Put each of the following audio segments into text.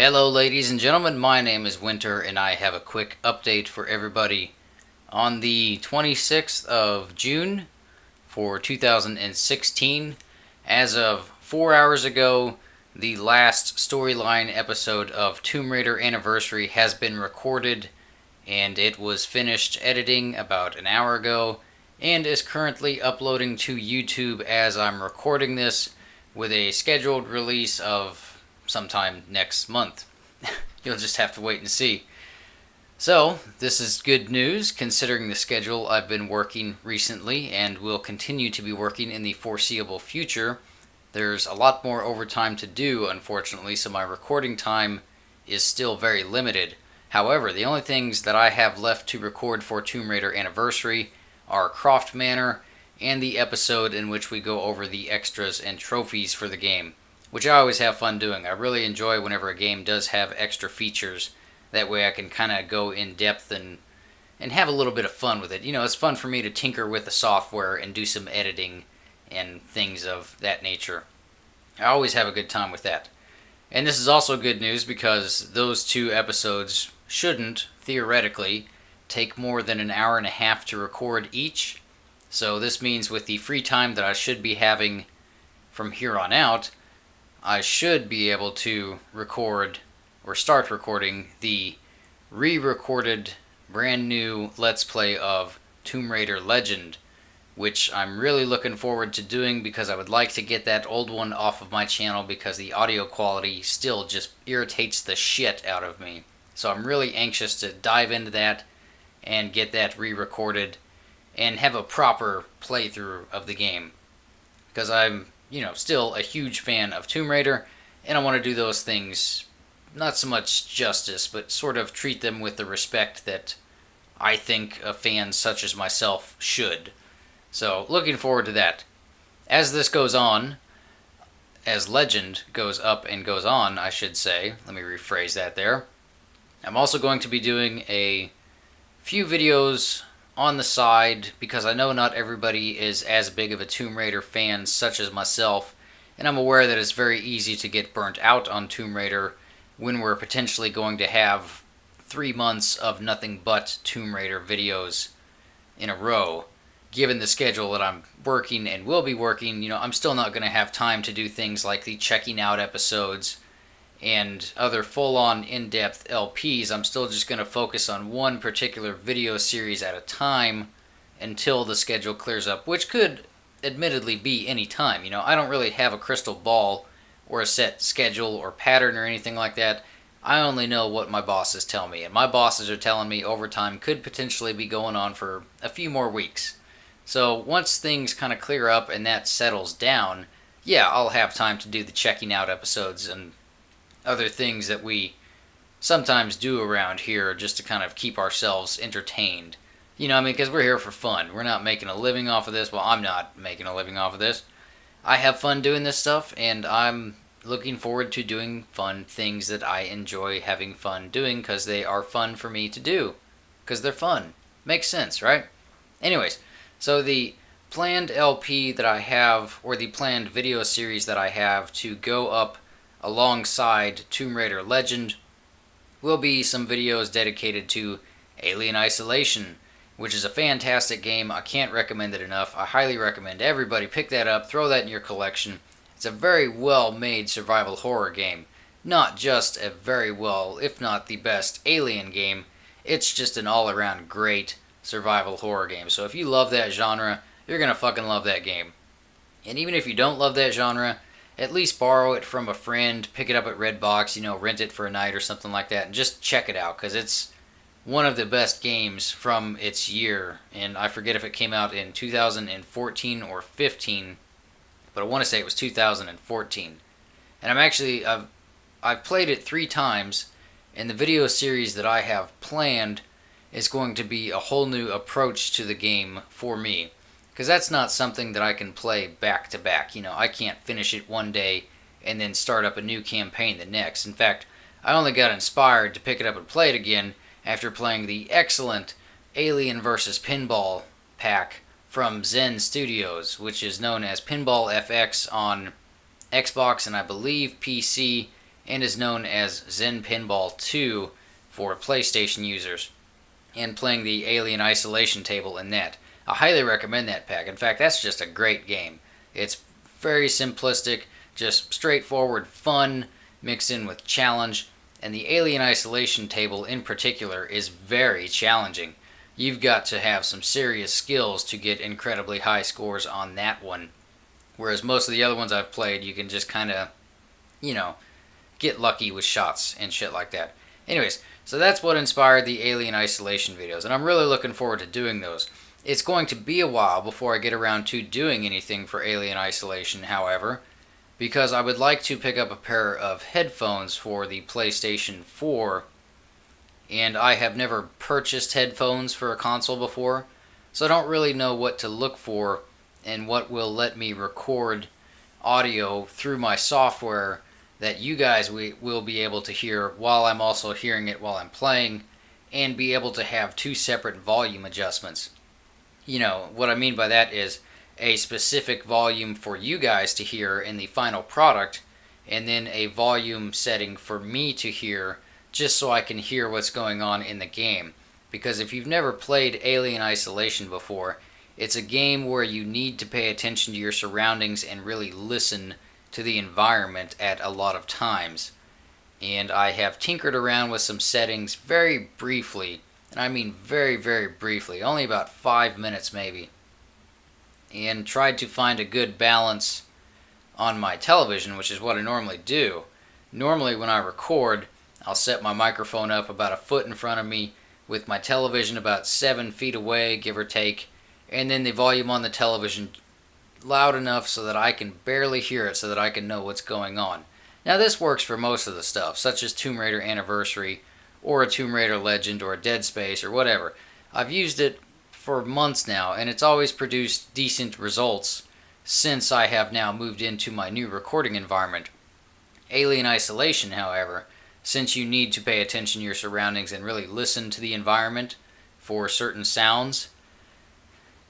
Hello, ladies and gentlemen. My name is Winter, and I have a quick update for everybody. On the 26th of June for 2016, as of 4 hours ago, the last storyline episode of Tomb Raider Anniversary has been recorded, and it was finished editing about an hour ago, and is currently uploading to YouTube as I'm recording this, with a scheduled release of sometime next month. You'll just have to wait and see. So, this is good news considering the schedule I've been working recently and will continue to be working in the foreseeable future. There's a lot more overtime to do, unfortunately, so my recording time is still very limited. However, the only things that I have left to record for Tomb Raider Anniversary are Croft Manor and the episode in which we go over the extras and trophies for the game, which I always have fun doing. I really enjoy whenever a game does have extra features. That way I can kind of go in depth and have a little bit of fun with it. You know, it's fun for me to tinker with the software and do some editing and things of that nature. I always have a good time with that. And this is also good news because those two episodes shouldn't, theoretically, take more than an hour and a half to record each. So this means with the free time that I should be having from here on out, I should be able to record or start recording the re-recorded brand new Let's Play of Tomb Raider Legend, which I'm really looking forward to doing because I would like to get that old one off of my channel because the audio quality still just irritates the shit out of me. So I'm really anxious to dive into that and get that re-recorded and have a proper playthrough of the game. Because I'm still a huge fan of Tomb Raider, and I want to do those things, not so much justice, but sort of treat them with the respect that I think a fan such as myself should. So, looking forward to that. As this goes on, as Legend goes up and goes on, I should say, let me rephrase that there, I'm also going to be doing a few videos on the side, because I know not everybody is as big of a Tomb Raider fan such as myself, and I'm aware that it's very easy to get burnt out on Tomb Raider when we're potentially going to have 3 months of nothing but Tomb Raider videos in a row. Given the schedule that I'm working and will be working, I'm still not going to have time to do things like the checking out episodes and other full-on in-depth LPs. I'm still just going to focus on one particular video series at a time until the schedule clears up, which could admittedly be any time. I don't really have a crystal ball or a set schedule or pattern or anything like that. I only know what my bosses tell me, and my bosses are telling me overtime could potentially be going on for a few more weeks. So once things kind of clear up and that settles down, yeah, I'll have time to do the checking out episodes and other things that we sometimes do around here just to kind of keep ourselves entertained. Because we're here for fun. We're not making a living off of this. Well, I'm not making a living off of this. I have fun doing this stuff, and I'm looking forward to doing fun things that I enjoy having fun doing because they are fun for me to do. Because they're fun. Makes sense, right? Anyways, so the planned LP that I have, or the planned video series that I have to go up alongside Tomb Raider Legend, will be some videos dedicated to Alien Isolation, which is a fantastic game. I can't recommend it enough. I highly recommend everybody pick that up, throw that in your collection. It's a very well-made survival horror game. Not just a very well, if not the best, Alien game. It's just an all-around great survival horror game. So if you love that genre, you're gonna fucking love that game. And even if you don't love that genre, at least borrow it from a friend, pick it up at Redbox, rent it for a night or something like that, and just check it out, because it's one of the best games from its year. And I forget if it came out in 2014 or 15, but I want to say it was 2014. And I've played it 3 times, and the video series that I have planned is going to be a whole new approach to the game for me. Because that's not something that I can play back to back. I can't finish it one day and then start up a new campaign the next. In fact, I only got inspired to pick it up and play it again after playing the excellent Alien vs. Pinball pack from Zen Studios, which is known as Pinball FX on Xbox and I believe PC, and is known as Zen Pinball 2 for PlayStation users, and playing the Alien Isolation table in that. I highly recommend that pack. In fact, that's just a great game. It's very simplistic, just straightforward fun mixed in with challenge, and the Alien Isolation table in particular is very challenging. You've got to have some serious skills to get incredibly high scores on that one. Whereas most of the other ones I've played, you can just kind of, you know, get lucky with shots and shit like that. Anyways, so that's what inspired the Alien Isolation videos, and I'm really looking forward to doing those. It's going to be a while before I get around to doing anything for Alien Isolation, however, because I would like to pick up a pair of headphones for the PlayStation 4, and I have never purchased headphones for a console before, so I don't really know what to look for and what will let me record audio through my software that you guys will be able to hear while I'm also hearing it while I'm playing, and be able to have two separate volume adjustments. You know, what I mean by that is a specific volume for you guys to hear in the final product, and then a volume setting for me to hear just so I can hear what's going on in the game. Because if you've never played Alien Isolation before, it's a game where you need to pay attention to your surroundings and really listen to the environment at a lot of times. And I have tinkered around with some settings very briefly, and I mean very, very briefly, only about 5 minutes maybe, and tried to find a good balance on my television, which is what I normally do. Normally when I record, I'll set my microphone up about a foot in front of me with my television about 7 feet away, give or take, and then the volume on the television loud enough so that I can barely hear it, so that I can know what's going on. Now this works for most of the stuff, such as Tomb Raider Anniversary, or a Tomb Raider Legend, or a Dead Space, or whatever. I've used it for months now, and it's always produced decent results since I have now moved into my new recording environment. Alien Isolation, however, since you need to pay attention to your surroundings and really listen to the environment for certain sounds,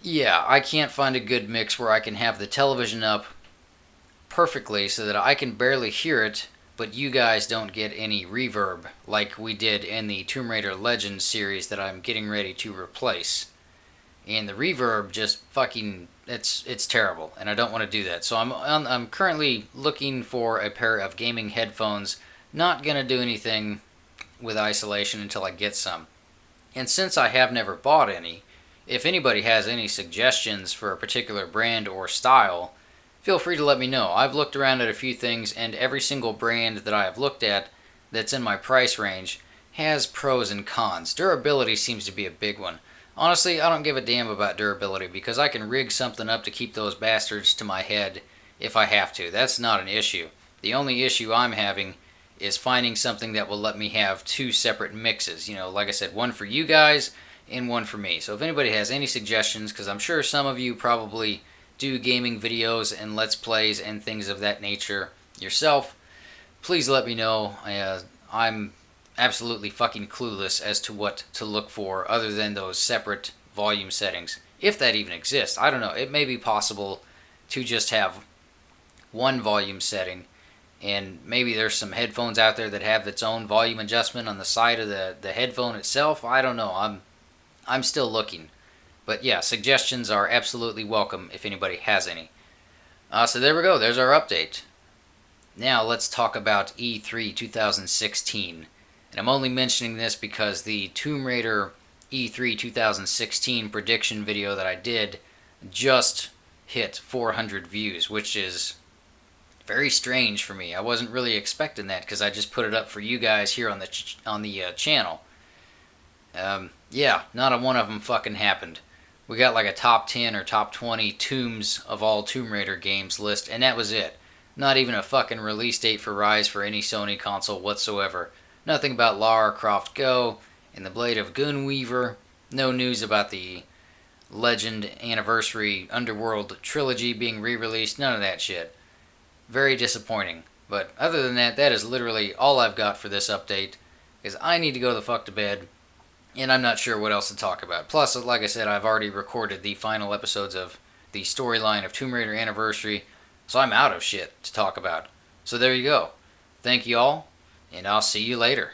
yeah, I can't find a good mix where I can have the television up perfectly so that I can barely hear it, but you guys don't get any reverb like we did in the Tomb Raider Legends series that I'm getting ready to replace. And the reverb just fucking, it's terrible, and I don't want to do that. So I'm currently looking for a pair of gaming headphones. Not going to do anything with Isolation until I get some. And since I have never bought any, if anybody has any suggestions for a particular brand or style, feel free to let me know. I've looked around at a few things, and every single brand that I have looked at that's in my price range has pros and cons. Durability seems to be a big one. Honestly, I don't give a damn about durability because I can rig something up to keep those bastards to my head if I have to. That's not an issue. The only issue I'm having is finding something that will let me have two separate mixes. You know, like I said, one for you guys and one for me. So if anybody has any suggestions, because I'm sure some of you probably do gaming videos and let's plays and things of that nature yourself, please let me know. I'm absolutely fucking clueless as to what to look for other than those separate volume settings. If that even exists, I don't know. It may be possible to just have one volume setting, and maybe there's some headphones out there that have its own volume adjustment on the side of the headphone itself. I don't know. I'm still looking. But yeah, suggestions are absolutely welcome if anybody has any. So there we go. There's our update. Now let's talk about E3 2016. And I'm only mentioning this because the Tomb Raider E3 2016 prediction video that I did just hit 400 views, which is very strange for me. I wasn't really expecting that because I just put it up for you guys here on the channel. Yeah, not a one of them fucking happened. We got like a top 10 or top 20 Tombs of all Tomb Raider games list, and that was it. Not even a fucking release date for Rise for any Sony console whatsoever. Nothing about Lara Croft Go and the Blade of Gunweaver. No news about the Legend Anniversary Underworld trilogy being re-released. None of that shit. Very disappointing. But other than that, that is literally all I've got for this update. Because I need to go the fuck to bed. And I'm not sure what else to talk about. Plus, like I said, I've already recorded the final episodes of the storyline of Tomb Raider Anniversary. So I'm out of shit to talk about. So there you go. Thank you all, and I'll see you later.